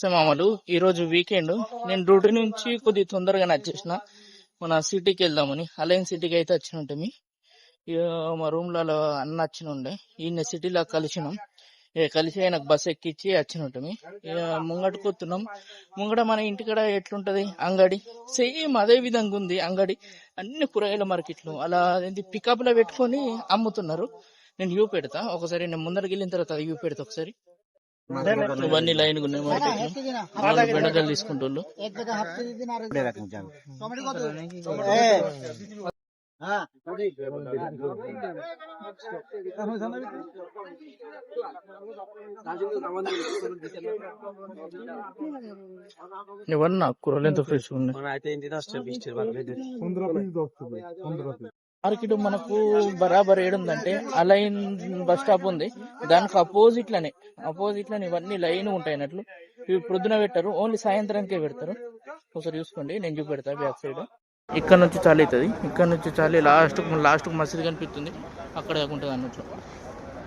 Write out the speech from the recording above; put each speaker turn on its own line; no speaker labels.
నమస్తే మామలు. ఈరోజు వీకెండ్. నేను డ్యూటీ నుంచి కొద్దిగా తొందరగానే వచ్చేసిన. మన సిటీకి వెళ్దామని అలయన్ సిటీకి అయితే వచ్చిన ఉంటుంది. మా రూమ్ లో అన్న వచ్చిన ఉండే ఈయన సిటీలో కలిసినాం. కలిసి ఆయనకు బస్ ఎక్కించి వచ్చిన ఉంటుంది. ముంగట కూతున్నాం. ముంగట మన ఇంటికాడ ఎట్లుంటది అంగడి, సేమ్ అదే విధంగా ఉంది అంగడి. అన్ని కూరగాయల మార్కెట్లు అలా పికప్ లో పెట్టుకొని అమ్ముతున్నారు. నేను యూ పెడతా ఒకసారి. నేను ముందరికి వెళ్ళిన తర్వాత అది యూ పెడతా ఒకసారి. ఇవన్నీ లైన్ ఉన్నాయి మార్కెట్. బెండకాయలు తీసుకుంటోళ్ళు. ఇవన్నీ కూరలు ఎంత ఫ్రెష్ ఉన్నాయి. మార్కెట్ మనకు బరాబర్ ఏడుందంటే అలైన్ బస్ స్టాప్ ఉంది, దానికి అపోజిట్ లోనే ఇవన్నీ లైన్ ఉంటాయి అన్నట్లు. ఇవి ప్రొద్దున పెట్టారు, ఓన్లీ సాయంత్రానికే పెడతారు. ఒకసారి చూసుకోండి, నేను చూపెడతా బ్యాక్ సైడ్. ఇక్కడ నుంచి చాలు అవుతుంది. ఇక్కడ నుంచి చాలి లాస్ట్ మసీద్ కనిపిస్తుంది, అక్కడ ఉంటుంది అన్నట్లు.